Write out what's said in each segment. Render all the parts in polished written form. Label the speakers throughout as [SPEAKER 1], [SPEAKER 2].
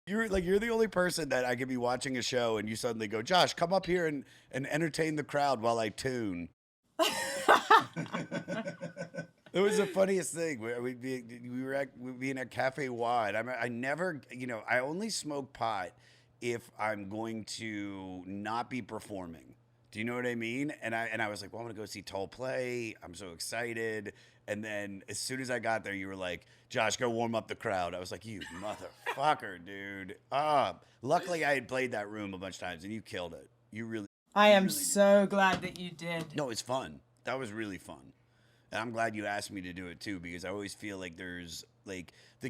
[SPEAKER 1] You're the only person that I could be watching a show and you suddenly go, Josh, come up here and entertain the crowd while I tune. It was the funniest thing. We'd be in a cafe wine. I never, I only smoke pot if I'm going to not be performing. Do you know what I mean? And I was like, well, I'm gonna go see Toll play. I'm so excited. And then as soon as I got there, you were like, Josh, go warm up the crowd. I was like, you motherfucker, dude. Luckily I had played that room a bunch of times and you killed it.
[SPEAKER 2] I
[SPEAKER 1] You
[SPEAKER 2] am
[SPEAKER 1] really did.
[SPEAKER 2] so glad that you did.
[SPEAKER 1] No, it's fun. That was really fun. And I'm glad you asked me to do it too because I always feel like there's do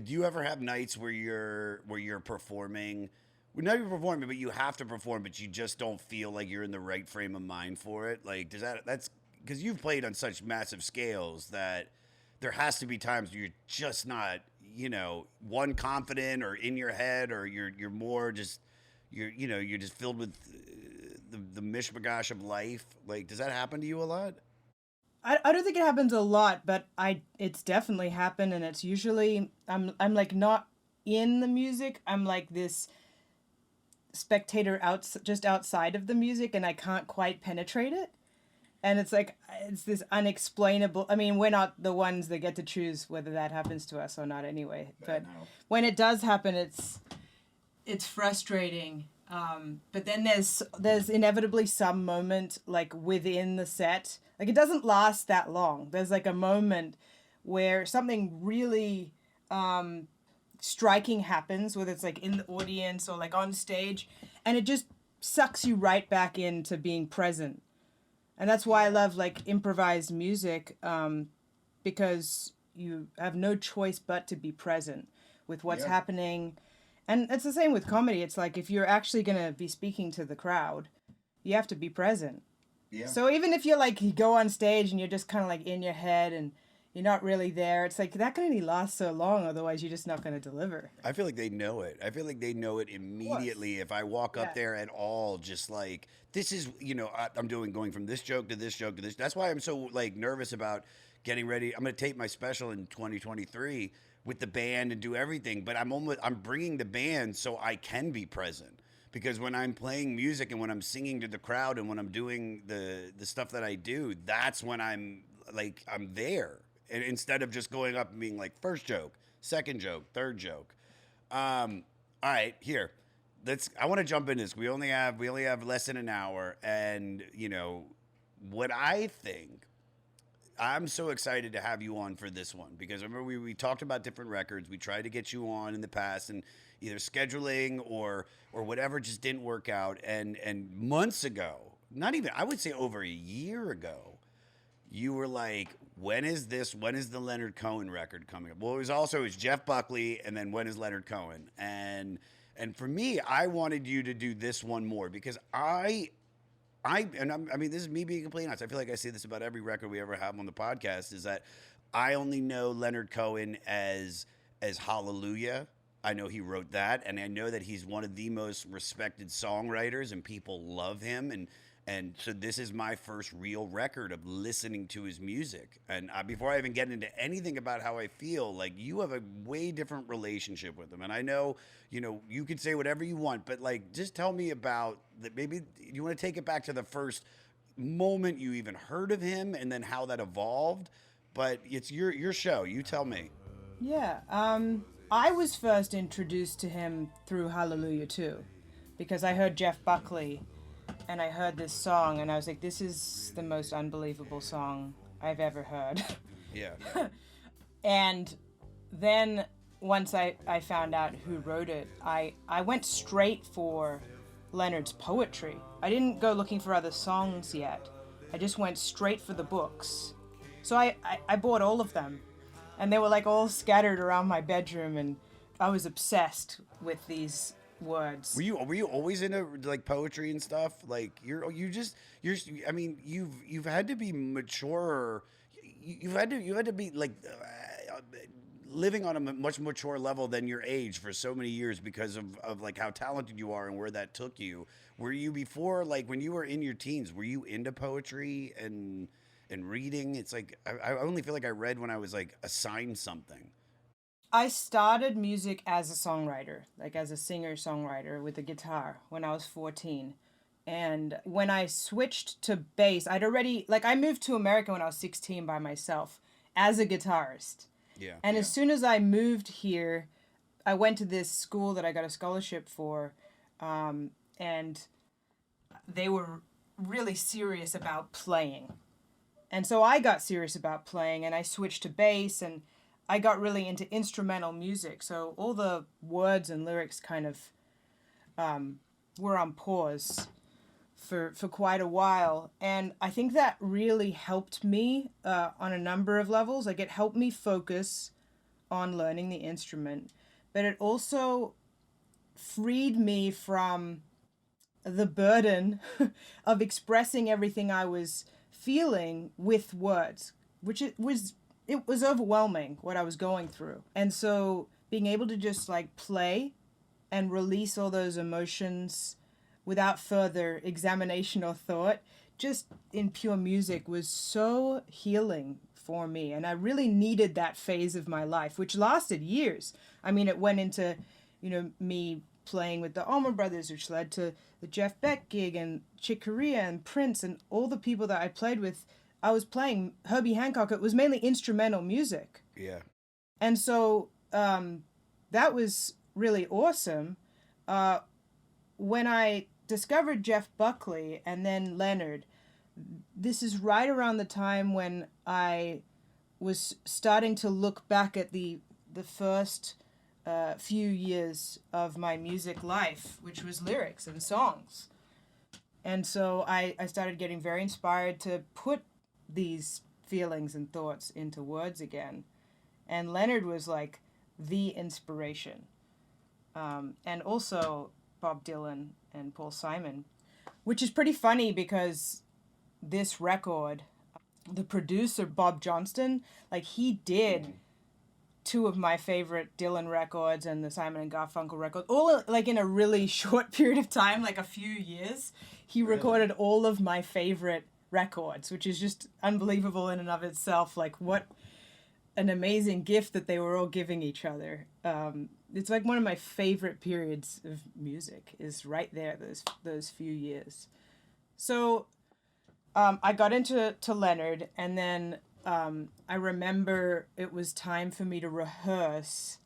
[SPEAKER 1] you ever have nights where you're performing? Well, not you're performing, but you have to perform, but you just don't feel like you're in the right frame of mind for it. Like, that's because you've played on such massive scales that there has to be times where you're just not, one confident or in your head, or you're more just you're just filled with the mishmash of life. Like, does that happen to you a lot?
[SPEAKER 2] I don't think it happens a lot, but it's definitely happened, and it's usually I'm like not in the music. I'm like this spectator just outside of the music, and I can't quite penetrate it. And it's like it's this unexplainable. I mean, we're not the ones that get to choose whether that happens to us or not, anyway. But
[SPEAKER 1] No.
[SPEAKER 2] when it does happen, it's frustrating. But then there's inevitably some moment like within the set. Like it doesn't last that long. There's like a moment where something really striking happens, whether it's like in the audience or like on stage, and it just sucks you right back into being present. And that's why I love like improvised music, because you have no choice but to be present with what's
[SPEAKER 1] Yeah.
[SPEAKER 2] happening. And it's the same with comedy. It's like if you're actually going to be speaking to the crowd, you have to be present.
[SPEAKER 1] Yeah.
[SPEAKER 2] So even if you're like, you go on stage and you're just kind of like in your head and you're not really there, it's like that can only last so long. Otherwise, you're just not going to deliver.
[SPEAKER 1] I feel like they know it. I feel like they know it
[SPEAKER 2] Of course.
[SPEAKER 1] immediately if I walk up
[SPEAKER 2] Yeah.
[SPEAKER 1] there at all. Just like this is, I'm going from this joke to this joke to this. That's why I'm so like nervous about getting ready. I'm going to tape my special in 2023 with the band and do everything. But I'm bringing the band so I can be present. Because when I'm playing music and when I'm singing to the crowd and when I'm doing the stuff that I do, that's when I'm there. And instead of just going up and being like first joke, second joke, third joke. All right, here. I want to jump in this. We only have less than an hour, and what I think. I'm so excited to have you on for this one because remember we talked about different records. We tried to get you on in the past, and either scheduling or whatever just didn't work out. And months ago, not even I would say over a year ago, you were like, when is this? When is the Leonard Cohen record coming up? Well, it was Jeff Buckley, and then when is Leonard Cohen? And for me, I wanted you to do this one more because I mean, this is me being completely honest. I feel like I say this about every record we ever have on the podcast is that I only know Leonard Cohen as Hallelujah. I know he wrote that, and I know that he's one of the most respected songwriters, and people love him. And so this is my first real record of listening to his music. And before I even get into anything about how I feel, like you have a way different relationship with him. And I know, you could say whatever you want, but like just tell me about that. Maybe you want to take it back to the first moment you even heard of him, and then how that evolved. But it's your show. You tell me.
[SPEAKER 2] Yeah. I was first introduced to him through Hallelujah too, because I heard Jeff Buckley and I heard this song and I was like, this is the most unbelievable song I've ever heard.
[SPEAKER 1] Yeah.
[SPEAKER 2] And then once I found out who wrote it, I went straight for Leonard's poetry. I didn't go looking for other songs yet. I just went straight for the books. So I bought all of them. And they were like all scattered around my bedroom, and I was obsessed with these words.
[SPEAKER 1] Were you always into like poetry and stuff? Like I mean you've had to be mature. You've had to be like living on a much mature level than your age for so many years because of like how talented you are and where that took you. Were you before, like when you were in your teens, were you into poetry and reading? It's like I only feel like I read when I was like assigned something.
[SPEAKER 2] I started music as a songwriter, like as a singer-songwriter with a guitar when I was 14. And when I switched to bass, I'd already, like, I moved to America when I was 16 by myself as a guitarist.
[SPEAKER 1] Yeah.
[SPEAKER 2] And
[SPEAKER 1] Yeah.
[SPEAKER 2] as soon as I moved here, I went to this school that I got a scholarship for, and they were really serious about playing. And so I got serious about playing and I switched to bass and I got really into instrumental music. So all the words and lyrics kind of were on pause for quite a while. And I think that really helped me on a number of levels. Like it helped me focus on learning the instrument, but it also freed me from the burden of expressing everything I was feeling with words, which it was overwhelming what I was going through. And so being able to just like play and release all those emotions without further examination or thought, just in pure music, was so healing for me. And I really needed that phase of my life, which lasted years. I mean, it went into, me playing with the Allman Brothers, which led to the Jeff Beck gig and Chick Corea and Prince and all the people that I played with. I was playing Herbie Hancock. It was mainly instrumental music.
[SPEAKER 1] Yeah.
[SPEAKER 2] And so that was really awesome. When I discovered Jeff Buckley and then Leonard, this is right around the time when I was starting to look back at the first few years of my music life, which was lyrics and songs. And so I started getting very inspired to put these feelings and thoughts into words again. And Leonard was like the inspiration. And also Bob Dylan and Paul Simon, which is pretty funny because this record, the producer, Bob Johnston, like he did two of my favorite Dylan records and the Simon and Garfunkel record, all like in a really short period of time, like a few years. He recorded all of my favorite records, which is just unbelievable in and of itself. Like what an amazing gift that they were all giving each other. It's like one of my favorite periods of music is right there, those few years. So I got into Leonard, and then I remember it was time for me to rehearse.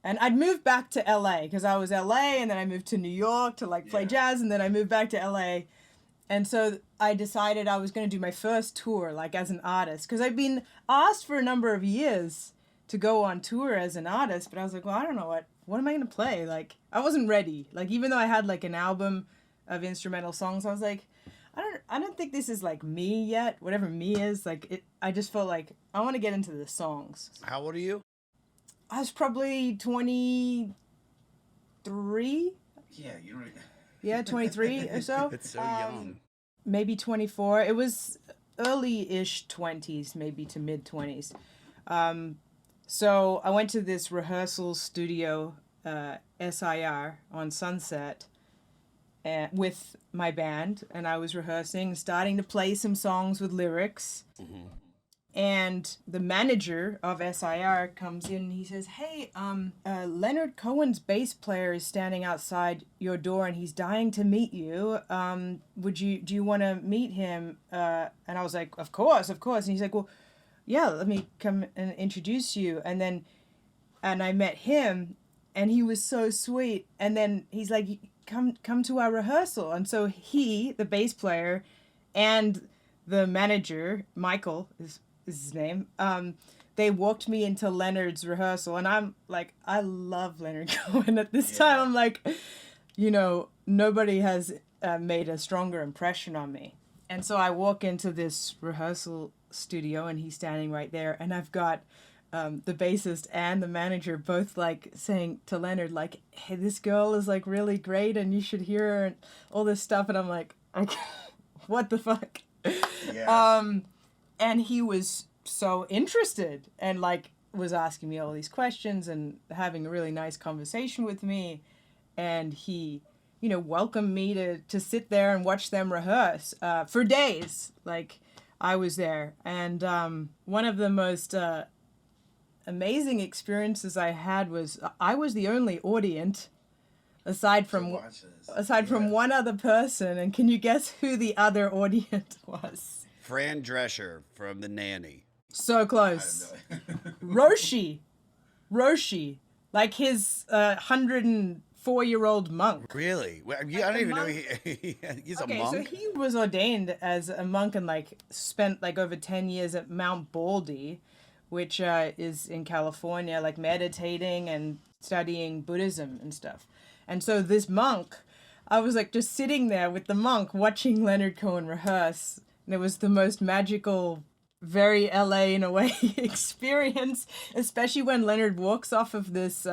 [SPEAKER 2] And I'd moved back to LA because I was LA, and then I moved to New York to like play jazz, and then I moved back to LA. And so I decided I was going to do my first tour like as an artist, because I'd been asked for a number of years to go on tour as an artist, but I was like, well, I don't know what am I going to play? Like I wasn't ready. Like even though I had like an album of instrumental songs, I was like, I don't think this is like me yet. Whatever me is, like I just felt like I want to get into the songs.
[SPEAKER 1] How old are you?
[SPEAKER 2] I was probably 23.
[SPEAKER 1] Yeah, you don't.
[SPEAKER 2] Yeah, 23 or so.
[SPEAKER 1] It's so young.
[SPEAKER 2] Maybe 24. It was early-ish 20s, maybe to mid-20s. So I went to this rehearsal studio, SIR, on Sunset with my band, and I was rehearsing, starting to play some songs with lyrics. Mm-hmm. And the manager of SIR comes in and he says, hey, Leonard Cohen's bass player is standing outside your door and he's dying to meet you. Do you want to meet him? And I was like, of course. And he's like, well, yeah, let me come and introduce you. And I met him and he was so sweet. And then he's like, come to our rehearsal. And so he, the bass player, and the manager, Michael is his name, they walked me into Leonard's rehearsal, and I'm like, I love Leonard Cohen at this time. I'm like, nobody has made a stronger impression on me. And so I walk into this rehearsal studio, and he's standing right there, and I've got the bassist and the manager both like saying to Leonard, like, hey, this girl is like really great, and you should hear her, and all this stuff. And I'm like, what the fuck? Yeah. And he was so interested and like was asking me all these questions and having a really nice conversation with me. And he, welcomed me to sit there and watch them rehearse for days. Like I was there. And one of the most amazing experiences I had was I was the only audience aside from one other person, and can you guess who the other audience was?
[SPEAKER 1] Fran Drescher from The Nanny.
[SPEAKER 2] So close. Roshi, like his 104-year-old monk.
[SPEAKER 1] Really? Well, I don't even know he's a monk.
[SPEAKER 2] So he was ordained as a monk and like spent like over 10 years at Mount Baldy, which is in California, like meditating and studying Buddhism and stuff. And so this monk, I was like just sitting there with the monk watching Leonard Cohen rehearse, and it was the most magical, very LA in a way experience, especially when Leonard walks off of this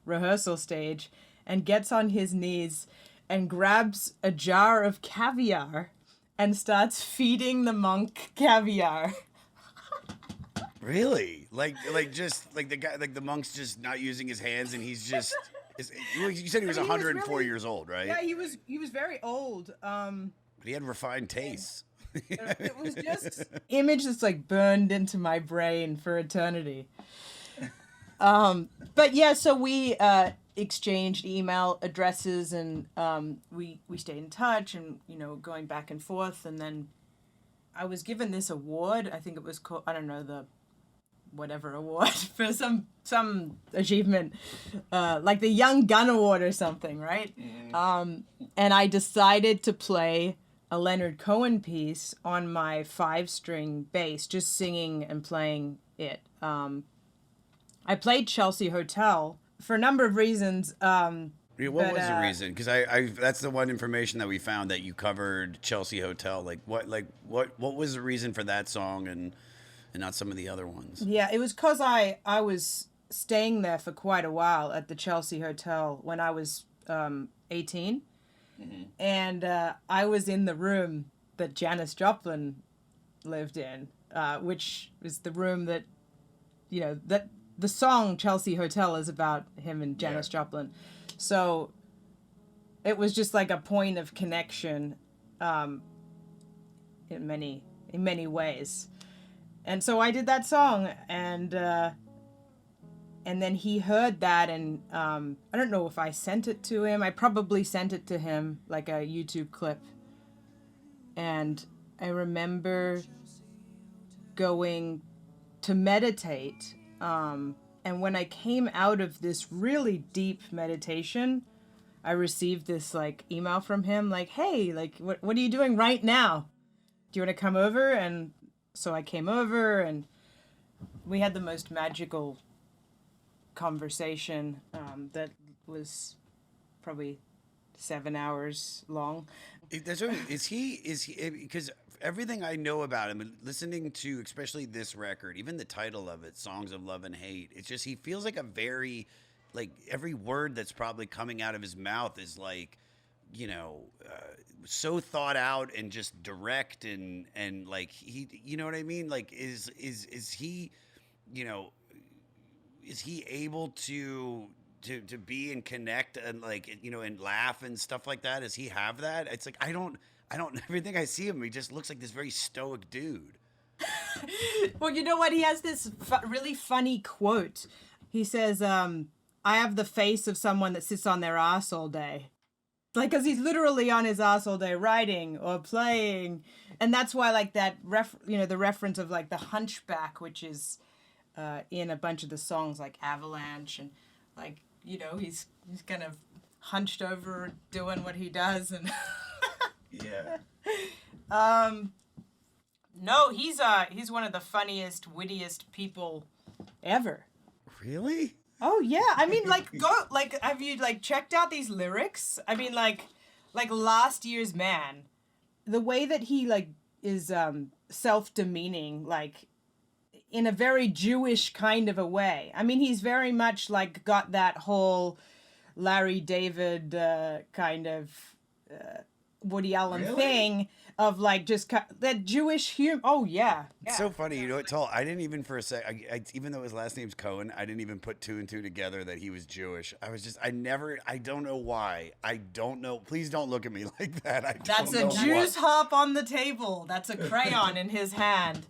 [SPEAKER 2] rehearsal stage and gets on his knees and grabs a jar of caviar and starts feeding the monk caviar.
[SPEAKER 1] Really? Like just like the guy, like the monk's just not using his hands, and he's just. You said he was 104 years old, right?
[SPEAKER 2] Yeah, he was very old.
[SPEAKER 1] But he had refined tastes.
[SPEAKER 2] It was just image that's like burned into my brain for eternity. But yeah, so we exchanged email addresses, and we stayed in touch, and going back and forth, and then I was given this award. I think it was called, I don't know, the whatever award for some achievement, like the Young Gun Award or something, right? And I decided to play a Leonard Cohen piece on my 5-string bass, just singing and playing it. I played Chelsea Hotel for a number of reasons.
[SPEAKER 1] What was the reason? Because I that's the one information that we found, that you covered Chelsea Hotel. What was the reason for that song and not some of the other ones?
[SPEAKER 2] Yeah, it was because I was staying there for quite a while at the Chelsea Hotel when I was 18. Mm-hmm. And I was in the room that Janis Joplin lived in, which is the room that, that the song Chelsea Hotel is about him and Janis Joplin. So it was just like a point of connection in many ways. And so I did that song, and then he heard that, and I don't know if I sent it to him. I probably sent it to him, like a YouTube clip. And I remember going to meditate, and when I came out of this really deep meditation, I received this like email from him, like, "Hey, like, what are you doing right now? Do you want to come over?" And so I came over, and we had the most magical conversation that was probably 7 hours long.
[SPEAKER 1] Is he because everything I know about him, listening to especially this record, even the title of it, Songs of Love and Hate, it's just, he feels like a very, like, every word that's probably coming out of his mouth is like, so thought out and just direct, and like, he, you know what I mean? Like, is he, is he able to be and connect and like, and laugh and stuff like that? Does he have that? It's like, I don't, everything I see him, he just looks like this very stoic dude.
[SPEAKER 2] Well, you know what? He has this really funny quote. He says, I have the face of someone that sits on their ass all day. Like, because he's literally on his ass all day writing or playing. And that's why, like, that, the reference of, like, the hunchback, which is in a bunch of the songs, like Avalanche, and, like, he's kind of hunched over doing what he does. And
[SPEAKER 1] yeah.
[SPEAKER 2] No, he's one of the funniest, wittiest people ever.
[SPEAKER 1] Really?
[SPEAKER 2] Oh yeah, I mean, like, have you like checked out these lyrics? I mean, like Last Year's Man, the way that he like is self-demeaning, like in a very Jewish kind of a way. I mean, he's very much like got that whole Larry David kind of Woody Allen thing of like just that Jewish humor. Oh yeah.
[SPEAKER 1] It's so funny, Tal. I didn't even for a sec. Even though his last name's Cohen, I didn't even put 2 and 2 together that he was Jewish. I don't know why. I don't know. Please don't look at me like that.
[SPEAKER 2] That's a juice hop on the table. That's a crayon in his hand.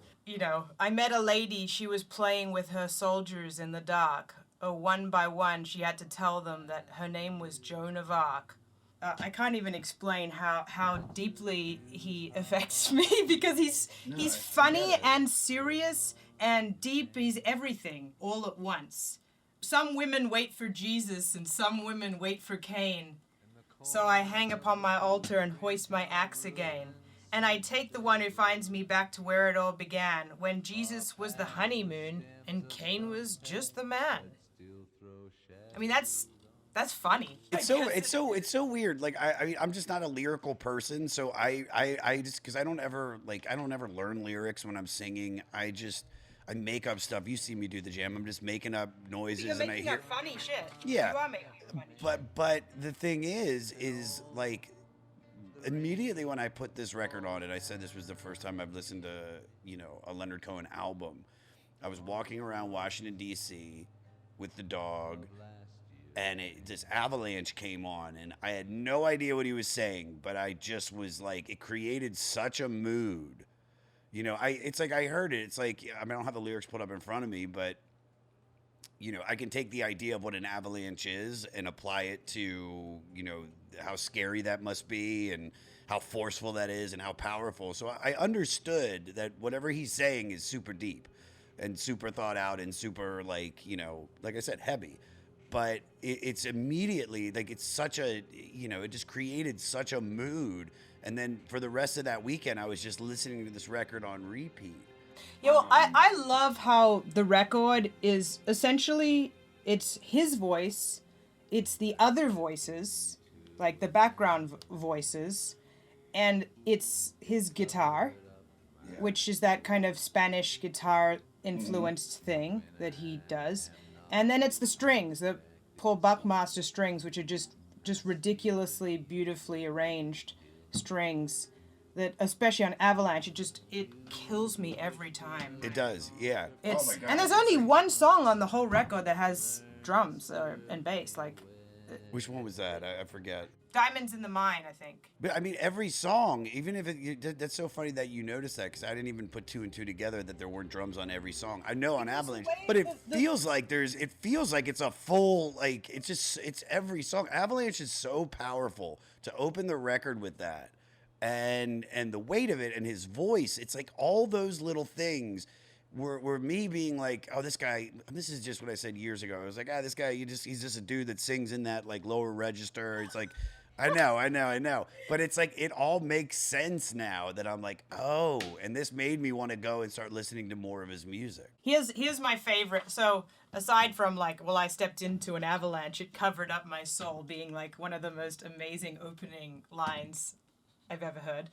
[SPEAKER 2] I met a lady, she was playing with her soldiers in the dark. Oh, one by one, she had to tell them that her name was Joan of Arc. I can't even explain how deeply he affects me because he's funny and serious and deep. He's everything all at once. Some women wait for Jesus and some women wait for Cain. So I hang upon my altar and hoist my axe again. And I take the one who finds me back to where it all began, when Jesus was the honeymoon and Cain was just the man. I mean, that's funny.
[SPEAKER 1] It's so weird. Like I'm just not a lyrical person, so I just because I don't ever learn lyrics when I'm singing. I make up stuff. You see me do the jam. I'm just making up noises.
[SPEAKER 2] You're
[SPEAKER 1] and
[SPEAKER 2] making up funny shit.
[SPEAKER 1] Yeah.
[SPEAKER 2] You are making up funny shit.
[SPEAKER 1] But the thing is like immediately when I put this record on it, I said this was the first time I've listened to a Leonard Cohen album. I was walking around Washington D.C. with the dog, and this avalanche came on, and I had no idea what he was saying, but I just was like, it created such a mood. It's like I heard it. It's like, I don't have the lyrics put up in front of me, but I can take the idea of what an avalanche is and apply it to, how scary that must be and how forceful that is and how powerful. So I understood that whatever he's saying is super deep and super thought out and super like I said, heavy. But it's immediately like it's such a, it just created such a mood. And then for the rest of that weekend, I was just listening to this record on repeat.
[SPEAKER 2] I love how the record is essentially, it's his voice, it's the other voices, like the background voices, and it's his guitar, which is that kind of Spanish guitar influenced thing that he does. And then it's the strings, the Paul Buckmaster strings, which are just ridiculously beautifully arranged strings that, especially on Avalanche, it kills me every time.
[SPEAKER 1] It does, yeah.
[SPEAKER 2] Oh my God. And there's only one song on the whole record that has drums and bass. Like,
[SPEAKER 1] which one was that? I forget.
[SPEAKER 2] Diamonds in the Mine, I think.
[SPEAKER 1] But I mean, every song, even if that's so funny that you noticed that, because I didn't even put two and two together that there weren't drums on every song. I know on Avalanche, but it feels like it's a full, like, it's every song. Avalanche is so powerful to open the record with that. And the weight of it and his voice, it's like all those little things were me being like, oh, this guy, this is just what I said years ago. I was like, this guy, he's just a dude that sings in that like lower register. It's like, I know. But it's like, it all makes sense now that I'm like, oh, and this made me want to go and start listening to more of his music.
[SPEAKER 2] Here's my favorite. So aside from like, well, I stepped into an avalanche, it covered up my soul, being like one of the most amazing opening lines I've ever heard.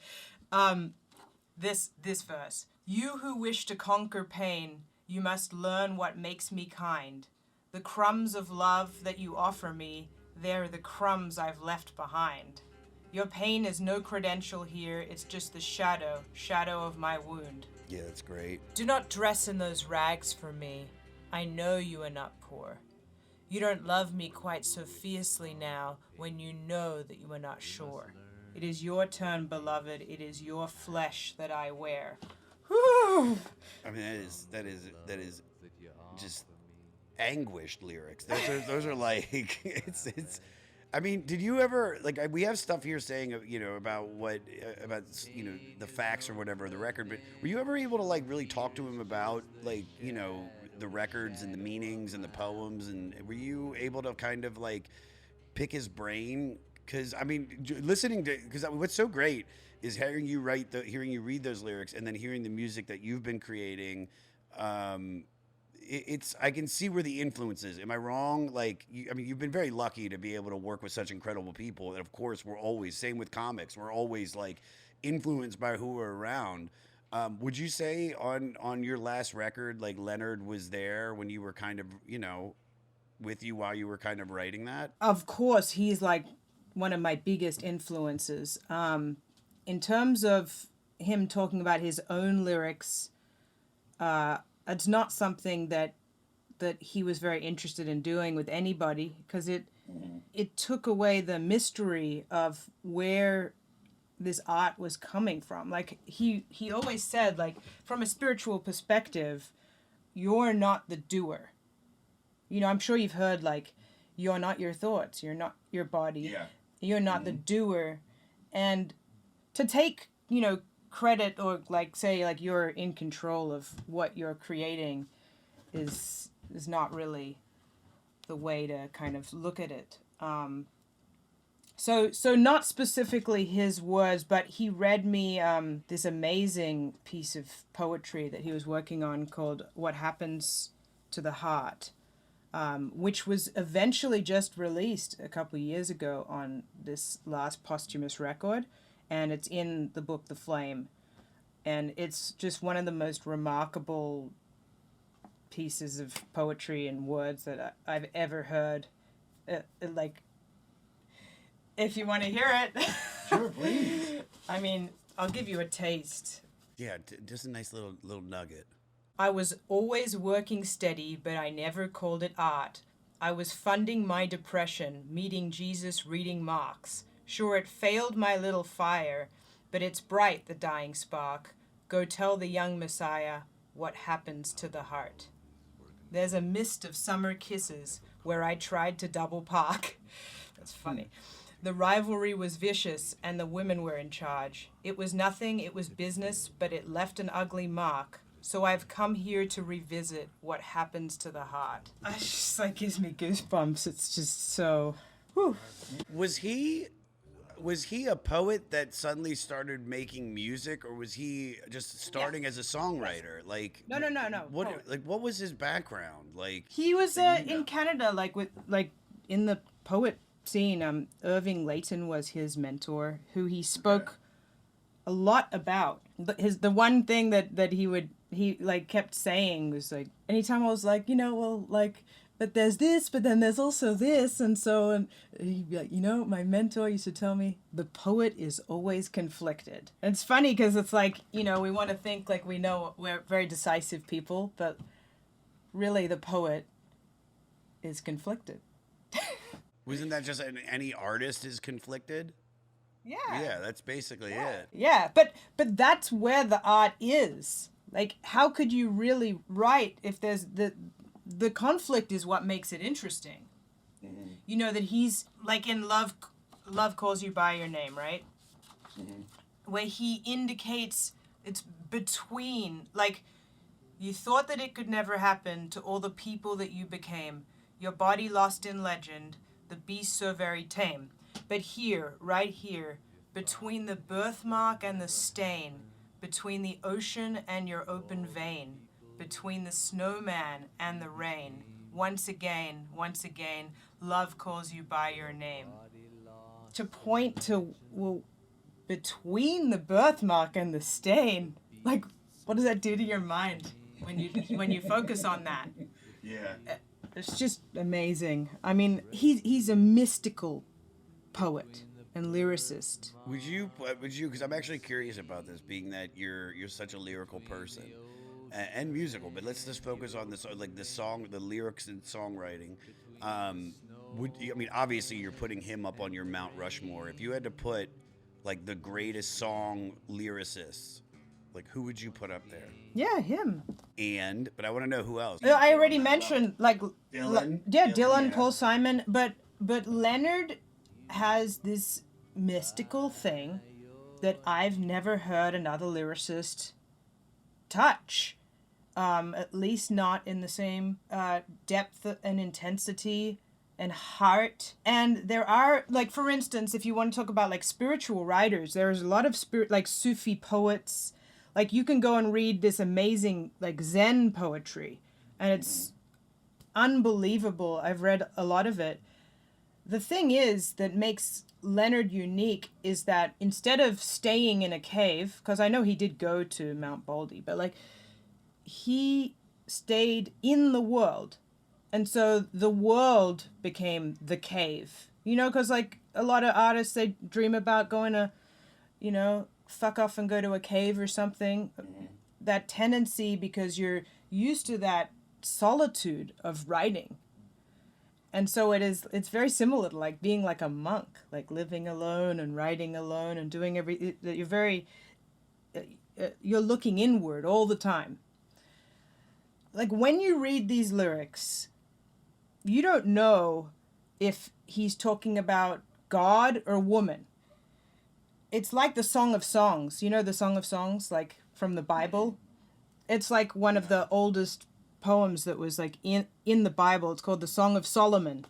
[SPEAKER 2] This verse. You who wish to conquer pain, you must learn what makes me kind. The crumbs of love that you offer me, they're the crumbs I've left behind. Your pain is no credential here, it's just the shadow of my wound.
[SPEAKER 1] Yeah, that's great.
[SPEAKER 2] Do not dress in those rags for me. I know you are not poor. You don't love me quite so fiercely now when you know that you are not sure. It is your turn, beloved. It is your flesh that I wear. Whew.
[SPEAKER 1] I mean, that is just anguished lyrics. Those are like it's. I mean, did you ever like? We have stuff here saying about the facts or whatever of the record, but were you ever able to like really talk to him about like the records and the meanings and the poems, and were you able to kind of like pick his brain? Because I mean, listening to what's so great is hearing you read those lyrics and then hearing the music that you've been creating. I can see where the influence is. Am I wrong? Like, you've been very lucky to be able to work with such incredible people. And of course, we're always, same with comics, we're always like influenced by who we're around. Would you say on your last record, like Leonard was there when you were kind of, with you while you were kind of writing that?
[SPEAKER 2] Of course, he's like one of my biggest influences. In terms of him talking about his own lyrics, it's not something that he was very interested in doing with anybody, because it took away the mystery of where this art was coming from. Like he always said, like, from a spiritual perspective, you're not the doer. You know, I'm sure you've heard, like, you're not your thoughts, you're not your body,
[SPEAKER 1] Yeah.
[SPEAKER 2] you're not the doer. And to take, you know, credit, or like say like you're in control of what you're creating is not really the way to kind of look at it. So not specifically his words, but he read me this amazing piece of poetry that he was working on called What Happens to the Heart, which was eventually just released a couple of years ago on this last posthumous record, and it's in the book The Flame. And it's just one of the most remarkable pieces of poetry and words that I've ever heard. Like, if you want to hear it.
[SPEAKER 1] Sure, please.
[SPEAKER 2] I mean, I'll give you a taste.
[SPEAKER 1] Yeah, just a nice little nugget.
[SPEAKER 2] I was always working steady, but I never called it art. I was funding my depression, meeting Jesus, reading Marx. Sure, it failed my little fire, but it's bright, the dying spark. Go tell the young Messiah what happens to the heart. There's a mist of summer kisses where I tried to double park. That's funny. The rivalry was vicious and the women were in charge. It was nothing, it was business, but it left an ugly mark. So I've come here to revisit what happens to the heart. It just like gives me goosebumps. It's just so... Whew.
[SPEAKER 1] Was he a poet that suddenly started making music, or was he just starting as a songwriter? Like
[SPEAKER 2] No.
[SPEAKER 1] What was his background? Like
[SPEAKER 2] He was in Canada, like in the poet scene. Irving Layton was his mentor, who he spoke a lot about. The one thing that he like kept saying was like, anytime I was like, you know, well, like, but there's this, but then there's also this, and he'd be like, you know, my mentor used to tell me, the poet is always conflicted. And it's funny because it's like, you know, we want to think like we know we're very decisive people, but really the poet is conflicted.
[SPEAKER 1] Wasn't that just any artist is conflicted?
[SPEAKER 2] Yeah.
[SPEAKER 1] Yeah, that's basically it.
[SPEAKER 2] Yeah, but that's where the art is. Like, how could you really write if there's the conflict is what makes it interesting. Mm-hmm. You know, that he's like in Love Calls You By Your Name, right? Mm-hmm. Where he indicates it's between, like, you thought that it could never happen to all the people that you became, your body lost in legend, the beast so very tame. But here, right here, between the birthmark and the stain, between the ocean and your open vein, between the snowman and the rain, once again, love calls you by your name. To point to, well, between the birthmark and the stain, like, what does that do to your mind when you focus on that?
[SPEAKER 1] Yeah.
[SPEAKER 2] It's just amazing. I mean, he's a mystical poet and lyricist.
[SPEAKER 1] Would you, because I'm actually curious about this, being that you're such a lyrical person and musical, but let's just focus on this, like the song, the lyrics and songwriting. Obviously you're putting him up on your Mount Rushmore. If you had to put like the greatest song lyricists, like who would you put up there?
[SPEAKER 2] Yeah, him.
[SPEAKER 1] But I want to know who else.
[SPEAKER 2] I already mentioned like
[SPEAKER 1] Dylan.
[SPEAKER 2] Dylan, Paul Simon, but Leonard has this mystical thing that I've never heard another lyricist touch. At least not in the same depth and intensity and heart. And there are, like, for instance, if you want to talk about like spiritual writers, there's a lot of like Sufi poets. Like, you can go and read this amazing like Zen poetry, and it's unbelievable. I've read a lot of it. The thing is that makes Leonard unique is that instead of staying in a cave, because I know he did go to Mount Baldy, but like he stayed in the world. And so the world became the cave. You know, because like a lot of artists, they dream about going to, you know, fuck off and go to a cave or something. Mm-hmm. That tendency, because you're used to that solitude of writing. And so it's very similar to like being like a monk, like living alone and writing alone and doing you're looking inward all the time. Like when you read these lyrics, you don't know if he's talking about God or woman. It's like the Song of Songs. You know the Song of Songs, like from the Bible? It's like one of the oldest poems that was like in the Bible. It's called the Song of Solomon.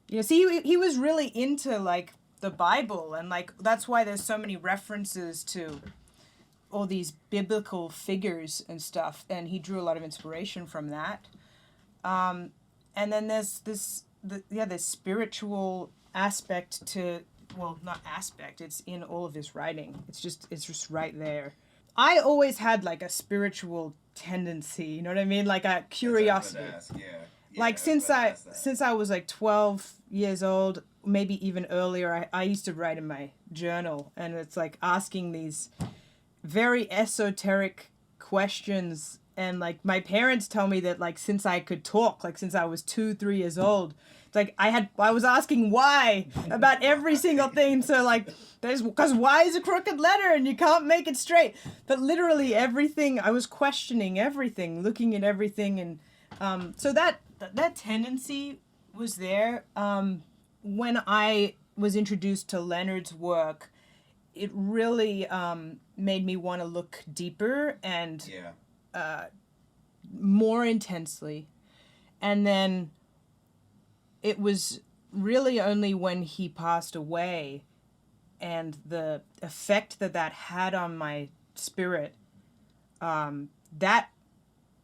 [SPEAKER 2] You know, see, he was really into like the Bible, and like that's why there's so many references to all these biblical figures and stuff, and he drew a lot of inspiration from that. And then there's this spiritual aspect to, well, not aspect, it's in all of his writing. It's just right there. I always had like a spiritual tendency, you know what I mean? Like a curiosity. Like since I was like 12 years old, maybe even earlier, I used to write in my journal, and it's like asking these very esoteric questions. And like my parents tell me that like since I could talk, like since I was 2-3 years old, it's like I was asking why about every single thing. So like because why is a crooked letter and you can't make it straight. But literally everything, I was questioning everything, looking at everything. And so that tendency was there. When I was introduced to Leonard's work, it really made me want to look deeper and more intensely. And then it was really only when he passed away and the effect that had on my spirit, that,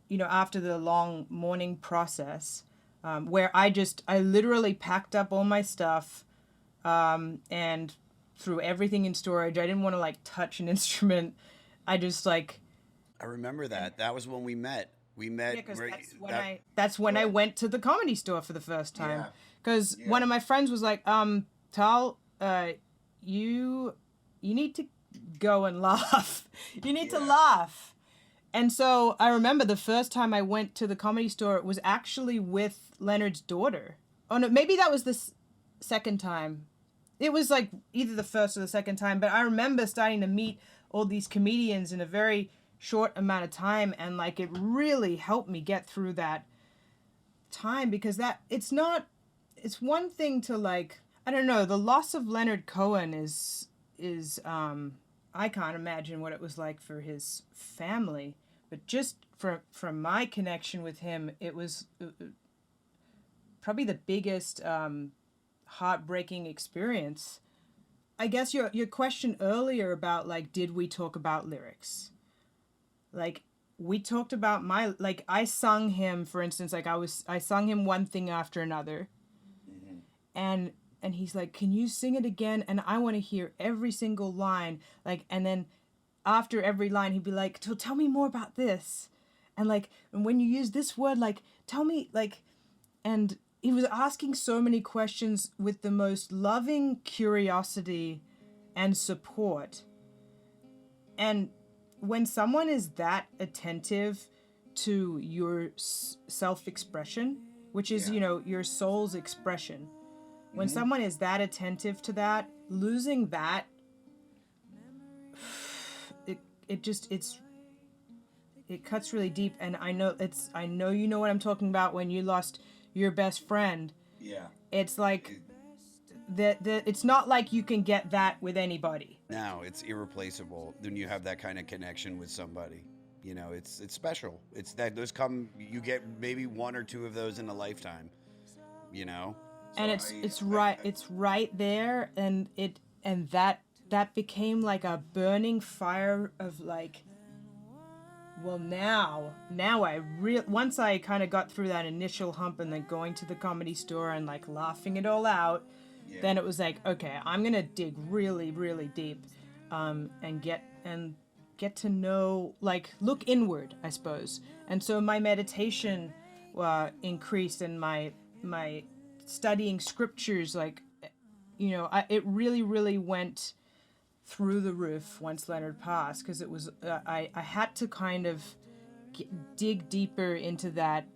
[SPEAKER 2] you know, after the long mourning process, where I literally packed up all my stuff and threw everything in storage. I didn't want to like touch an instrument. I just like...
[SPEAKER 1] I remember that. That was when we met. Yeah,
[SPEAKER 2] because that's when I went to the Comedy Store for the first time. Because one of my friends was like, Tal, you need to go and laugh. You need to laugh. And so I remember the first time I went to the Comedy Store, it was actually with Leonard's daughter. Oh no, maybe that was the second time. It was like either the first or the second time, but I remember starting to meet all these comedians in a very short amount of time, and like it really helped me get through that time, because it's one thing to like, I don't know, the loss of Leonard Cohen is I can't imagine what it was like for his family, but just from my connection with him, it was probably the biggest heartbreaking experience. I guess your question earlier about like, did we talk about lyrics? Like we talked about I sung him, for instance, like I sung him one thing after another. And he's like, can you sing it again? And I want to hear every single line. Like, and then after every line, he'd be like, so tell me more about this. And like, and when you use this word, like, tell me, like, and he was asking so many questions with the most loving curiosity and support. And when someone is that attentive to your self-expression, which is, you know, your soul's expression, when someone is that attentive to that, losing that, it cuts really deep. And I know you know what I'm talking about when you lost your best friend.
[SPEAKER 1] Yeah.
[SPEAKER 2] It's like it's not like you can get that with anybody.
[SPEAKER 1] No, it's irreplaceable when you have that kind of connection with somebody. You know, it's special. It's that you get maybe one or two of those in a lifetime. You know. So
[SPEAKER 2] and it's right there, and that became like a burning fire of like, well, now once I kind of got through that initial hump and then going to the Comedy Store and like laughing it all out, then it was like, okay, I'm gonna dig really, really deep, and get to know, like, look inward, I suppose. And so my meditation increased, and my studying scriptures, like, you know, it really, really went through the roof once Leonard passed, because it was I had to kind of dig deeper into that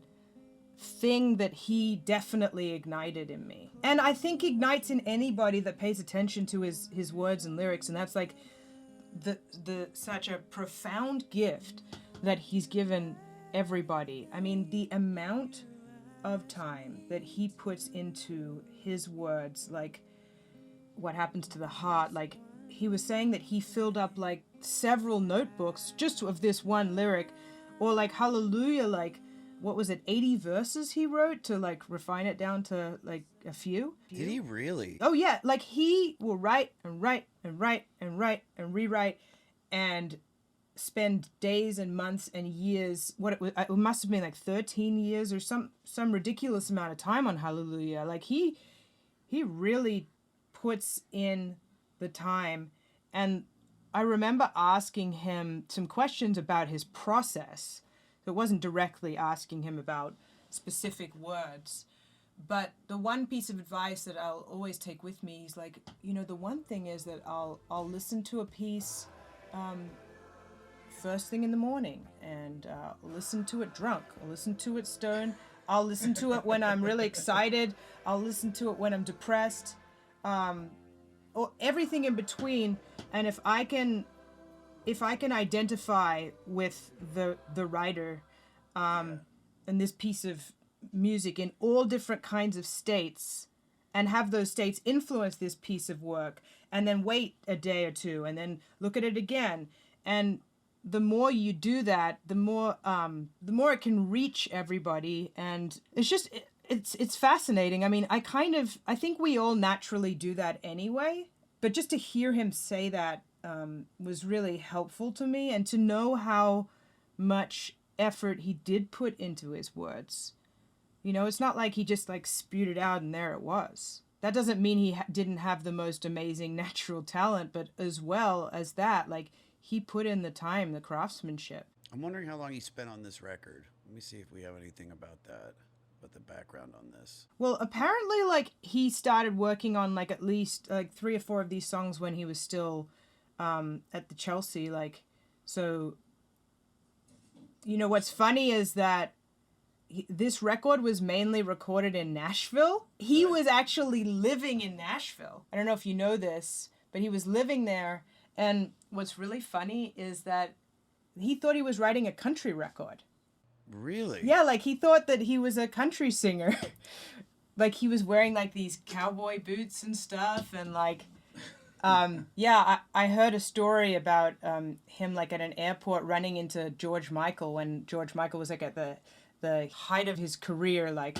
[SPEAKER 2] thing that he definitely ignited in me. And I think ignites in anybody that pays attention to his words and lyrics, and that's like the such a profound gift that he's given everybody. I mean, the amount of time that he puts into his words, like what happens to the heart, like he was saying that he filled up like several notebooks just of this one lyric, or like Hallelujah, like what was it, 80 verses he wrote to like refine it down to like a few.
[SPEAKER 1] Did he really?
[SPEAKER 2] Oh yeah, like he will write and write and write and write and rewrite and spend days and months and years, it must have been like 13 years or some ridiculous amount of time on Hallelujah. Like he really puts in the time. And I remember asking him some questions about his process. It wasn't directly asking him about specific words, but the one piece of advice that I'll always take with me is like, the one thing is that I'll listen to a piece first thing in the morning, and I'll listen to it drunk, I'll listen to it stoned, I'll listen to it when I'm really excited, I'll listen to it when I'm depressed, or everything in between. And if I can identify with the writer and this piece of music in all different kinds of states, and have those states influence this piece of work, and then wait a day or two and then look at it again, and the more you do that, the more it can reach everybody. And it's just it's fascinating. I mean, I think we all naturally do that anyway, but just to hear him say that was really helpful to me, and to know how much effort he did put into his words. It's not like he just like spewed it out and there it was. That doesn't mean he didn't have the most amazing natural talent, but as well as that, like he put in the time, the craftsmanship.
[SPEAKER 1] I'm wondering how long he spent on this record. Let me see if we have anything about that, about the background on this.
[SPEAKER 2] Well, apparently like he started working on like at least like 3 or 4 of these songs when he was still at the Chelsea, like, so what's funny is that this record was mainly recorded in Nashville. He was actually living in Nashville. I don't know if you know this, but he was living there. And what's really funny is that he thought he was writing a country record.
[SPEAKER 1] Really?
[SPEAKER 2] Yeah, like he thought that he was a country singer. Like he was wearing like these cowboy boots and stuff, and like I heard a story about him like at an airport running into George Michael when George Michael was like at the height of his career, like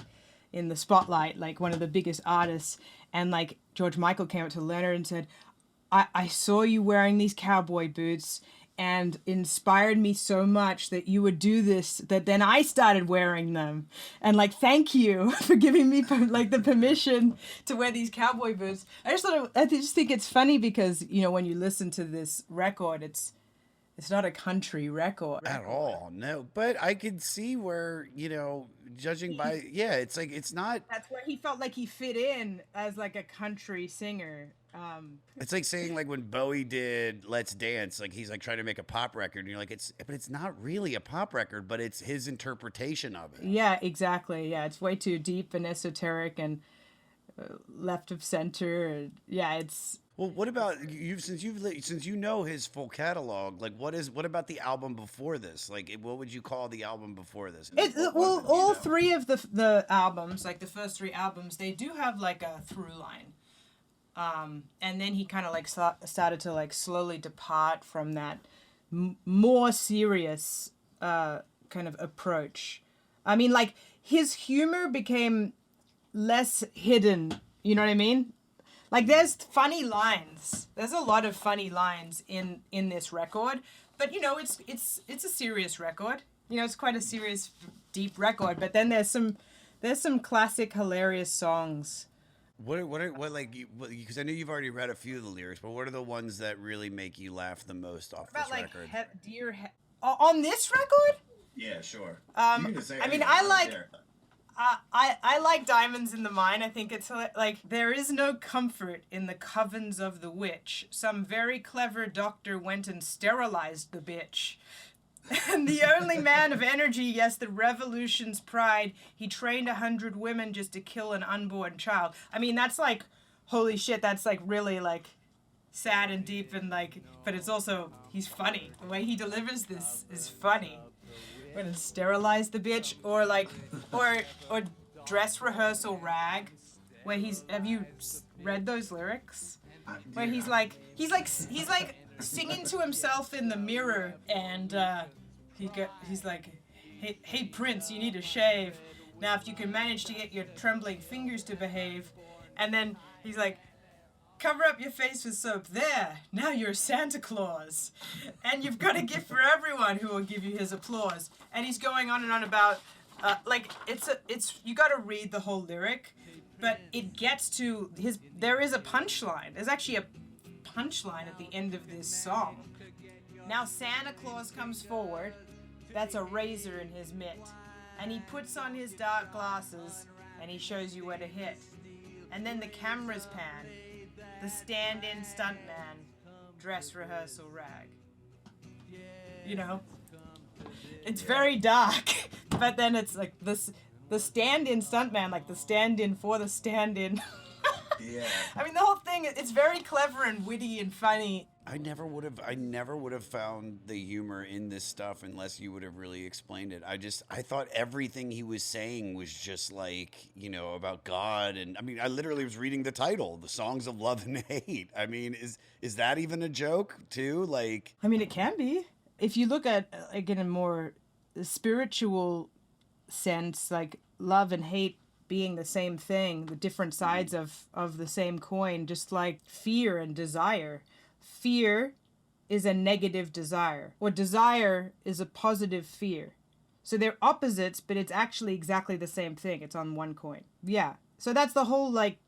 [SPEAKER 2] in the spotlight, like one of the biggest artists. And like George Michael came up to Leonard and said, I saw you wearing these cowboy boots and inspired me so much that you would do this, that then I started wearing them. And like, thank you for giving me like the permission to wear these cowboy boots. I just think it's funny because, when you listen to this record, it's not a country record.
[SPEAKER 1] At all, no. But I could see where, judging by, it's like, it's not.
[SPEAKER 2] That's where he felt like he fit in as like a country singer.
[SPEAKER 1] It's like saying like when Bowie did Let's Dance, like he's like trying to make a pop record, and you're like, but it's not really a pop record, but it's his interpretation of it.
[SPEAKER 2] Yeah, exactly. Yeah, it's way too deep and esoteric and left of center. Yeah, it's.
[SPEAKER 1] Well, what about since you know his full catalog? Like, what about the album before this? Like, what would you call the album before this?
[SPEAKER 2] All 3 of the albums, like the first 3 albums, they do have like a through line. And then he kind of like started to like slowly depart from that more serious kind of approach. I mean, like his humor became less hidden. You know what I mean? Like there's funny lines. There's a lot of funny lines in this record, but it's a serious record. It's quite a serious, deep record. But then there's some classic, hilarious songs.
[SPEAKER 1] What like, because I know you've already read a few of the lyrics, but what are the ones that really make you laugh the most off this record?
[SPEAKER 2] On this record?
[SPEAKER 1] Yeah, sure.
[SPEAKER 2] I mean, I like Diamonds in the Mine. I think it's like, there is no comfort in the covens of the witch. Some very clever doctor went and sterilized the bitch. And the only man of energy, yes, the revolution's pride. He trained 100 women just to kill an unborn child. I mean, that's like, holy shit, that's like really like sad and deep and like, but it's also, he's funny. The way he delivers this is funny. We're gonna sterilize the bitch, or like, or dress rehearsal rag, where have you read those lyrics? Where he's like singing to himself in the mirror, and he's like, hey Prince, you need to shave. Now if you can manage to get your trembling fingers to behave, and then he's like, cover up your face with soap. There, now you're Santa Claus, and you've got a gift for everyone who will give you his applause. And he's going on and on about, like it's you got to read the whole lyric, but it gets to there is a punchline. There's actually a punchline at the end of this song. Now Santa Claus comes forward. That's a razor in his mitt, and he puts on his dark glasses, and he shows you where to hit. And then the cameras pan. The stand-in stuntman, dress rehearsal rag. You know, it's very dark, but then it's like the stand-in stuntman, like the stand-in for the stand-in.
[SPEAKER 1] Yeah.
[SPEAKER 2] I mean, the whole thing, it's very clever and witty and funny.
[SPEAKER 1] I never would have found the humor in this stuff unless you would have really explained it. I thought everything he was saying was just like, you know, about God. And I mean, I literally was reading the title, The Songs of Love and Hate. I mean, is that even a joke too? Like, I
[SPEAKER 2] mean, it can be. If you look at, again, a more spiritual sense, like love and hate being the same thing, the different sides of the same coin, just like fear and desire. Fear is a negative desire, or desire is a positive fear. So they're opposites, but it's actually exactly the same thing. It's on one coin. Yeah. So that's the whole like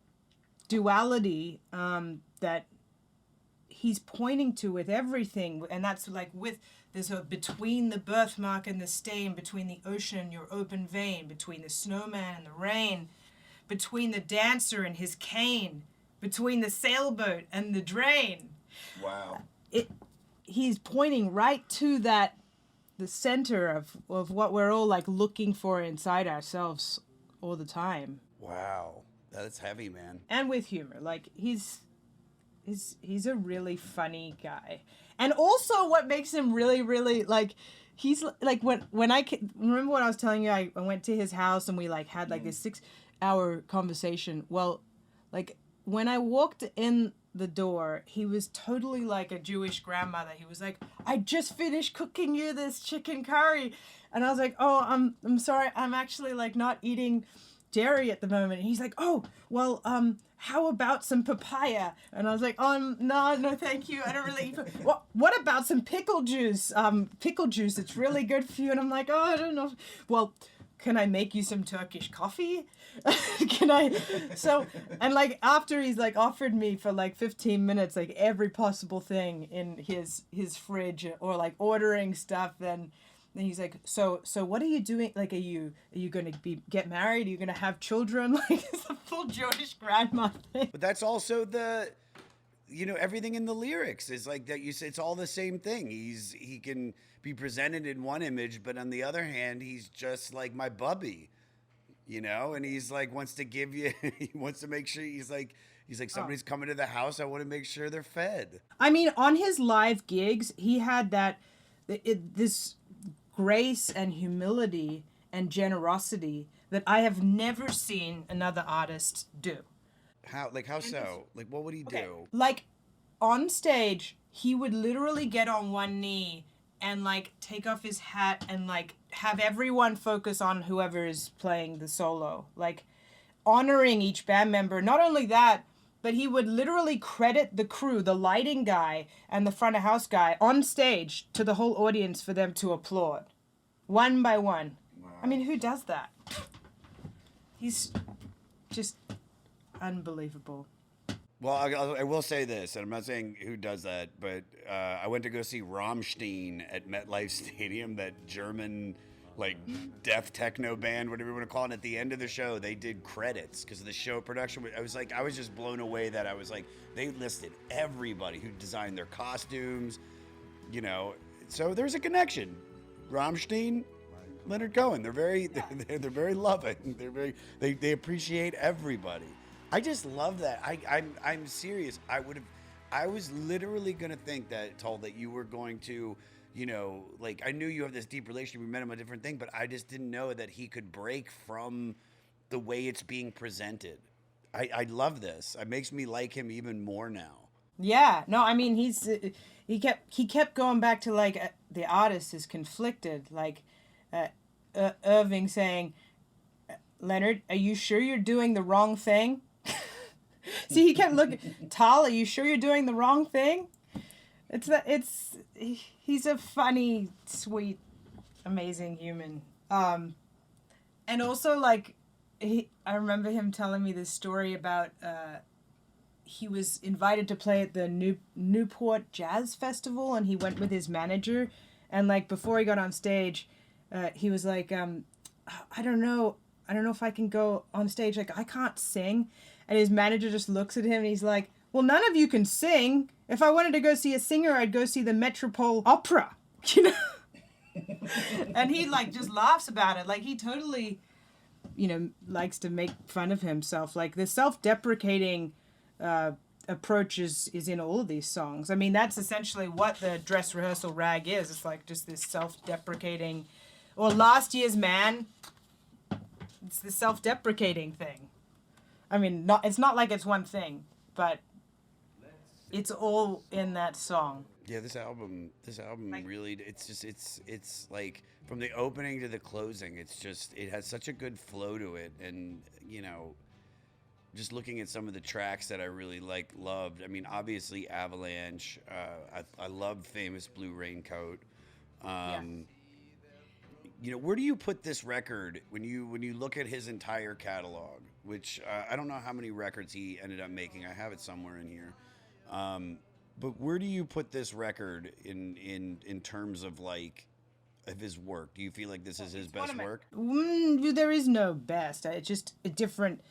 [SPEAKER 2] duality that he's pointing to with everything. And that's like with this between the birthmark and the stain, between the ocean and your open vein, between the snowman and the rain, between the dancer and his cane, between the sailboat and the drain.
[SPEAKER 1] Wow.
[SPEAKER 2] He's pointing right to the center of what we're all like looking for inside ourselves all the time.
[SPEAKER 1] Wow. That's heavy, man.
[SPEAKER 2] And with humor. Like he's a really funny guy. And also what makes him really, really like, he's like when I remember when I was telling you I went to his house and we like had like this 6-hour conversation. Well, like when I walked in the door, he was totally like a Jewish grandmother. He was like, I just finished cooking you this chicken curry. And I was like, oh, I'm sorry. I'm actually like not eating dairy at the moment. And he's like, oh, well, how about some papaya? And I was like, oh, no, thank you. I don't really eat. What about some pickle juice? Pickle juice, it's really good for you. And I'm like, oh, I don't know. Well, can I make you some Turkish coffee? And like after he's like offered me for like 15 minutes like every possible thing in his fridge, or like ordering stuff, then he's like, so what are you doing? Like, are you going to get married? Are you going to have children? Like, it's a full Jewish grandma thing.
[SPEAKER 1] But that's also everything in the lyrics is like that. You say it's all the same thing. He can be presented in one image, but on the other hand, he's just like my bubby, you know. And he's like wants to give you. He wants to make sure he's like somebody's coming to the house. I want to make sure they're fed.
[SPEAKER 2] I mean, on his live gigs, he had this grace and humility and generosity that I have never seen another artist do.
[SPEAKER 1] How so? Like, what would he do?
[SPEAKER 2] Like, on stage, he would literally get on one knee and, like, take off his hat and, like, have everyone focus on whoever is playing the solo. Like, honoring each band member. Not only that, but he would literally credit the crew, the lighting guy and the front of house guy, on stage to the whole audience for them to applaud. One by one. Wow. I mean, who does that? He's just unbelievable.
[SPEAKER 1] Well, I will say this, and I'm not saying who does that, but I went to go see Rammstein at MetLife Stadium, that German, like, death techno band, whatever you want to call it. And at the end of the show, they did credits because of the show production. I was just blown away that I was like, they listed everybody who designed their costumes, you know. So there's a connection. Rammstein, Leonard Cohen. They're very they're very loving. They appreciate everybody. I just love that. I'm serious. I was literally gonna think that told that you were going to, like I knew you have this deep relationship. We met him a different thing, but I just didn't know that he could break from the way it's being presented. I love this. It makes me like him even more now.
[SPEAKER 2] Yeah, no, I mean he kept going back to like the artist is conflicted, like Irving saying, Leonard, are you sure you're doing the wrong thing? See, he kept looking. Tal, are you sure you're doing the wrong thing? He's a funny, sweet, amazing human. And also like I remember him telling me this story about he was invited to play at the Newport Jazz Festival, and he went with his manager, and like before he got on stage, he was like, I don't know if I can go on stage, like I can't sing. And his manager just looks at him and he's like, well, none of you can sing. If I wanted to go see a singer, I'd go see the Metropole Opera, And he like just laughs about it. Like he totally, likes to make fun of himself. Like the self-deprecating approach is in all of these songs. I mean, that's essentially what the Dress Rehearsal Rag is. It's like just this self-deprecating, or Last Year's Man. It's the self-deprecating thing. I mean, it's not like it's one thing, but it's all in that song.
[SPEAKER 1] Yeah, this album like, really, it's like from the opening to the closing, it has such a good flow to it. And, just looking at some of the tracks that I really loved. I mean, obviously Avalanche. I love Famous Blue Raincoat. Where do you put this record when you look at his entire catalog? Which I don't know how many records he ended up making. I have it somewhere in here. But where do you put this record in terms of of his work? Do you feel like this is his best work?
[SPEAKER 2] There is no best. It's just different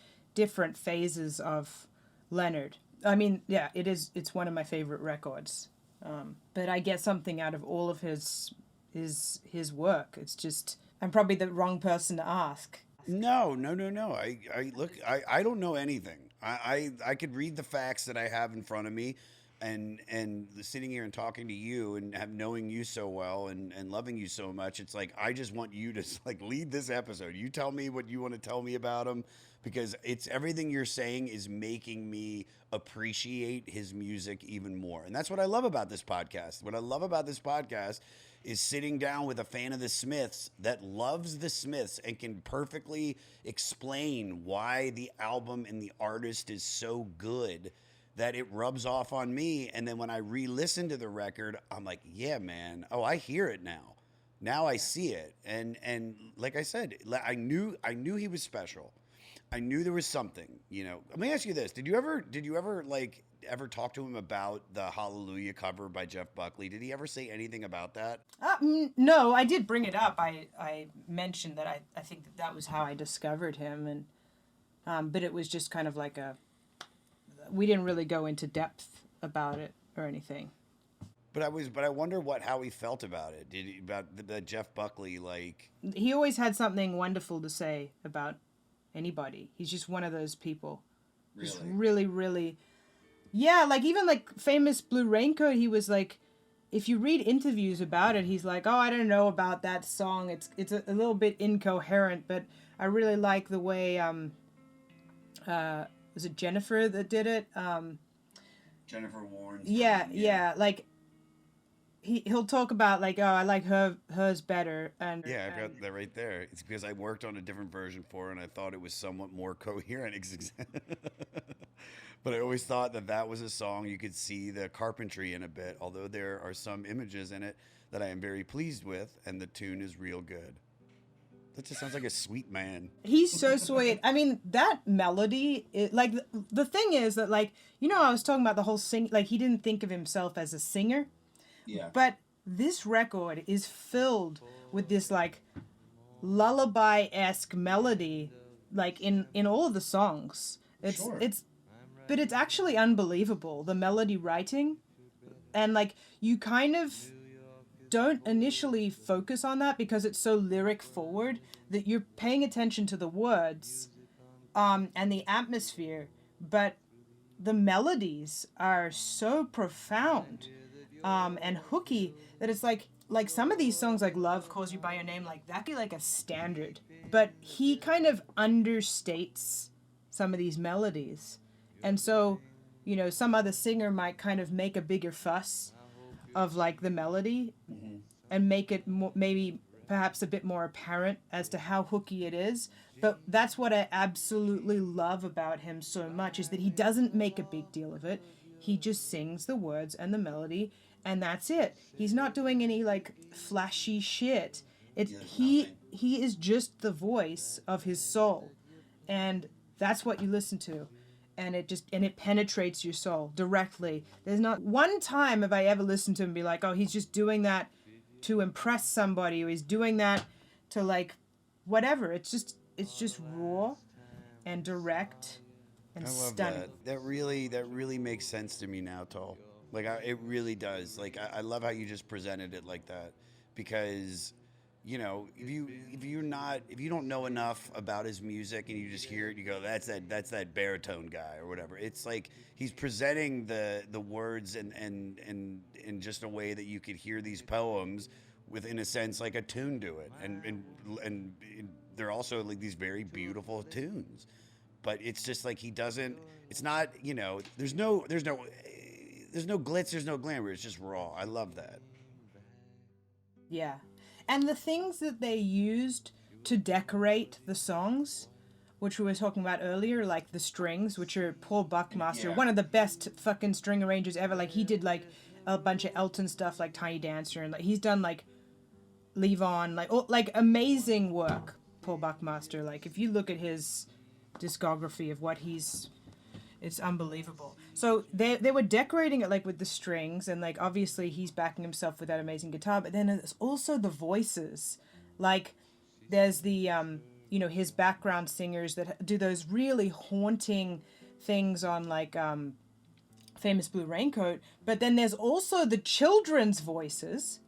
[SPEAKER 2] phases of Leonard. I mean, yeah, it's one of my favorite records. But I get something out of all of his work. It's just I'm probably the wrong person to ask.
[SPEAKER 1] No. I don't know anything. I could read the facts that I have in front of me, and sitting here and talking to you and knowing you so well and loving you so much, it's like I just want you to lead this episode. You tell me what you want to tell me about him, because it's everything you're saying is making me appreciate his music even more. And that's what I love about this podcast. What I love about this podcast is sitting down with a fan of the Smiths that loves the Smiths and can perfectly explain why the album and the artist is so good that it rubs off on me. And then when I re-listen to the record, I'm like, yeah, man. Oh, I hear it now. Now I see it. And like I said, I knew he was special. I knew there was something, Let me ask you this. Did you ever talk to him about the Hallelujah cover by Jeff Buckley? Did he ever say anything about that?
[SPEAKER 2] No, I did bring it up. I mentioned that I think that was how I discovered him, and but it was just kind of like we didn't really go into depth about it or anything.
[SPEAKER 1] But I wonder how he felt about it. About the Jeff Buckley,
[SPEAKER 2] He always had something wonderful to say about anybody. He's just one of those people.
[SPEAKER 1] Really?
[SPEAKER 2] Just really, really. Yeah, even Famous Blue Raincoat, he was like, if you read interviews about it, he's like, oh, I don't know about that song. It's a little bit incoherent, but I really like the way, was it Jennifer that did it?
[SPEAKER 1] Jennifer Warren.
[SPEAKER 2] Yeah. He'll talk about oh, I like hers better. And
[SPEAKER 1] yeah, I've got that right there. It's because I worked on a different version for her, and I thought it was somewhat more coherent. But I always thought that was a song you could see the carpentry in a bit, although there are some images in it that I am very pleased with, and the tune is real good. That just sounds like a sweet man.
[SPEAKER 2] He's so sweet. I mean, that melody, the thing is that I was talking about the whole sing, he didn't think of himself as a singer.
[SPEAKER 1] Yeah.
[SPEAKER 2] But this record is filled with this lullaby-esque melody, in all of the songs. But it's actually unbelievable, the melody writing. And you kind of don't initially focus on that because it's so lyric forward that you're paying attention to the words and the atmosphere, but the melodies are so profound and hooky that it's like some of these songs like Love Calls You By Your Name, like that could be like a standard, but he kind of understates some of these melodies. And so, you know, some other singer might kind of make a bigger fuss of like the melody and make it maybe perhaps a bit more apparent as to how hooky it is. But that's what I absolutely love about him so much, is that he doesn't make a big deal of it. He just sings the words and the melody, and that's it. He's not doing any like flashy shit. He is just the voice of his soul, and that's what you listen to, and it penetrates your soul directly. There's not one time have I ever listened to him and be like, oh, he's just doing that to impress somebody, or he's doing that to like whatever. It's just raw and direct and stunning.
[SPEAKER 1] That really makes sense to me now, Tal. Like it really does. Like I love how you just presented it like that, because you know, if you don't know enough about his music and you just hear it, you go, that's that baritone guy or whatever. It's like he's presenting the words and in just a way that you could hear these poems with, in a sense, like a tune to it, and they're also like these very beautiful tunes. But it's just like he doesn't. It's not, you know. There's no glitz. There's no glamour. It's just raw. I love that.
[SPEAKER 2] Yeah. And the things that they used to decorate the songs, which we were talking about earlier, like the strings, which are Paul Buckmaster, one of the best fucking string arrangers ever. Like he did like a bunch of Elton stuff, like Tiny Dancer, and like he's done like Leave On, like amazing work. Paul Buckmaster. Like if you look at his discography of what it's unbelievable. So they were decorating it like with the strings, and like obviously he's backing himself with that amazing guitar, but then there's also the voices. Like there's the you know, his background singers that do those really haunting things on like Famous Blue Raincoat, but then there's also the children's voices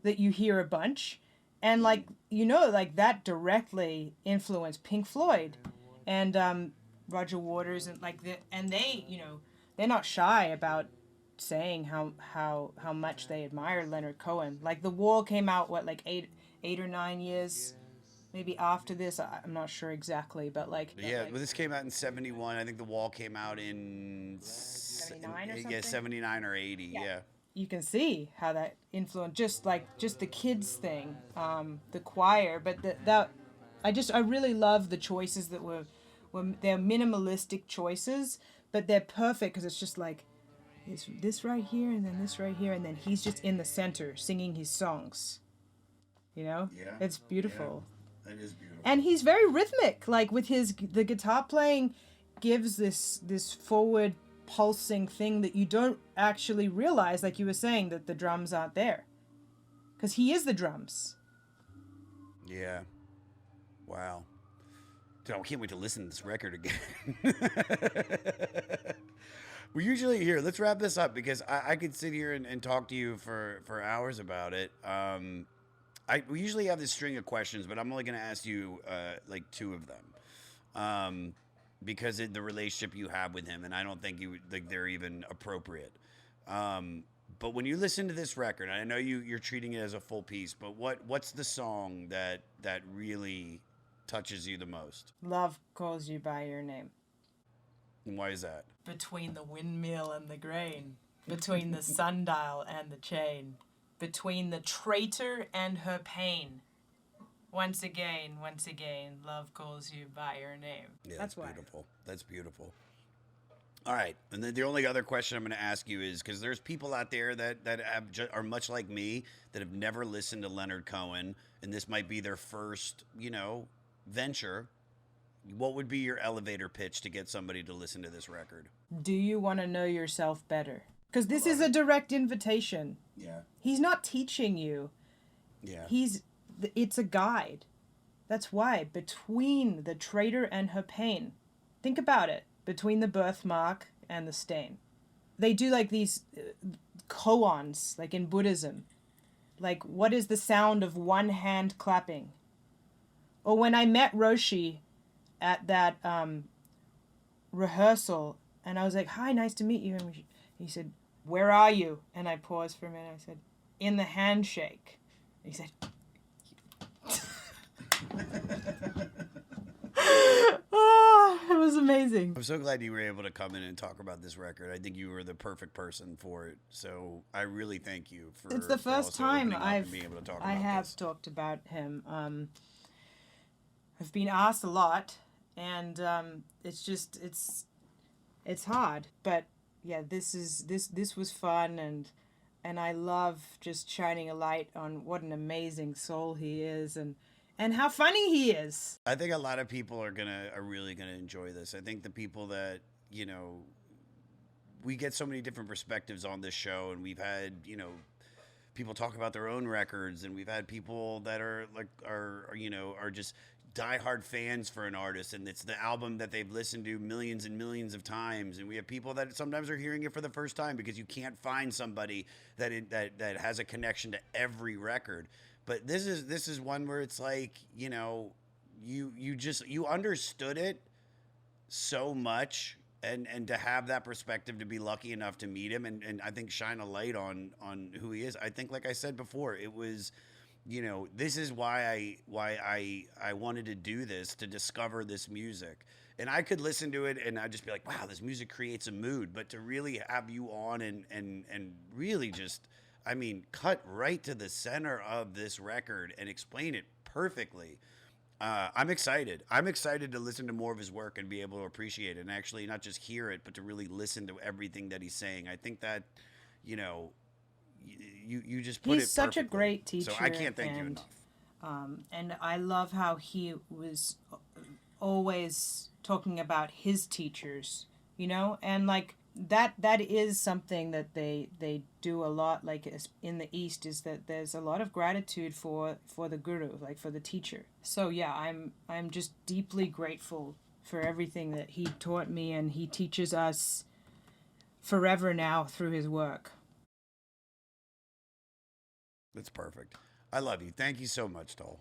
[SPEAKER 2] that you hear a bunch, and like, you know, like that directly influenced Pink Floyd and Roger Waters, and like they, you know, they're not shy about saying how much they admire Leonard Cohen. Like The Wall came out like eight or 9 years maybe after this. I'm not sure exactly, but like
[SPEAKER 1] yeah, well, this came out in 71. I think The Wall came out in
[SPEAKER 2] 79 or something.
[SPEAKER 1] Yeah, 79 or 80. Yeah.
[SPEAKER 2] You can see how that influenced just the kids thing, the choir, but that I really love the choices that were they're minimalistic choices, but they're perfect because it's just like this right here and then this right here, and then he's just in the center singing his songs. You know, it's beautiful.
[SPEAKER 1] Yeah, that is beautiful.
[SPEAKER 2] And he's very rhythmic, like with the guitar playing gives this forward pulsing thing that you don't actually realize, like you were saying, that the drums aren't there, because he is the drums.
[SPEAKER 1] Yeah. Wow. Dude, I can't wait to listen to this record again. We usually here. Let's wrap this up, because I could sit here and talk to you for hours about it. We usually have this string of questions, but I'm only going to ask you like two of them. Because of the relationship you have with him, and I don't think they're even appropriate. But when you listen to this record, I know you're treating it as a full piece, but what's the song that really touches you the most?
[SPEAKER 2] Love Calls You By Your Name.
[SPEAKER 1] And why is that?
[SPEAKER 2] Between the windmill and the grain, between the sundial and the chain, between the traitor and her pain. Once again, love calls you by your name.
[SPEAKER 1] Yeah, that's beautiful. That's beautiful. All right, and then the only other question I'm going to ask you is, because there's people out there that are much like me, that have never listened to Leonard Cohen, and this might be their first, you know, venture. What would be your elevator pitch to get somebody to listen to this record?
[SPEAKER 2] Do you want to know yourself better? Because this is a direct invitation.
[SPEAKER 1] Yeah.
[SPEAKER 2] He's not teaching you.
[SPEAKER 1] Yeah.
[SPEAKER 2] It's a guide. That's why. Between the traitor and her pain. Think about it. Between the birthmark and the stain. They do like these koans, like in Buddhism. Like, what is the sound of one hand clapping? Or when I met Roshi at that rehearsal, and I was like, "Hi, nice to meet you." And he said, "Where are you?" And I paused for a minute. I said, "In the handshake." And he said, "Oh, it was amazing."
[SPEAKER 1] I'm so glad you were able to come in and talk about this record. I think you were the perfect person for it. So I really thank you for.
[SPEAKER 2] It's the
[SPEAKER 1] for
[SPEAKER 2] first
[SPEAKER 1] also
[SPEAKER 2] time
[SPEAKER 1] opening up and being able to talk
[SPEAKER 2] I
[SPEAKER 1] about
[SPEAKER 2] have
[SPEAKER 1] this.
[SPEAKER 2] talked about him. I've been asked a lot, and it's hard. But yeah, this was fun, and I love just shining a light on what an amazing soul he is, and how funny he is.
[SPEAKER 1] I think a lot of people are really gonna enjoy this. I think the people that we get so many different perspectives on this show, and we've had people talk about their own records, and we've had people that are just diehard fans for an artist, and it's the album that they've listened to millions and millions of times. And we have people that sometimes are hearing it for the first time because you can't find somebody that has a connection to every record. But this is one where it's like you understood it so much, and to have that perspective, to be lucky enough to meet him, and I think shine a light on who he is. I think, like I said before, it was this is why I wanted to do this, to discover this music. And I could listen to it and I'd just be like, wow, this music creates a mood. But to really have you on and really just, I mean, cut right to the center of this record and explain it perfectly. I'm excited. I'm excited to listen to more of his work and be able to appreciate it, and actually not just hear it, but to really listen to everything that he's saying. I think that, you just put it perfectly.
[SPEAKER 2] He's such a great teacher.
[SPEAKER 1] So I can't thank you enough.
[SPEAKER 2] And I love how he was always talking about his teachers, and like that is something that they do a lot, like in the East, is that there's a lot of gratitude for the guru, like for the teacher. So yeah, I'm just deeply grateful for everything that he taught me, and he teaches us forever now through his work.
[SPEAKER 1] That's perfect. I love you. Thank you so much, Tal.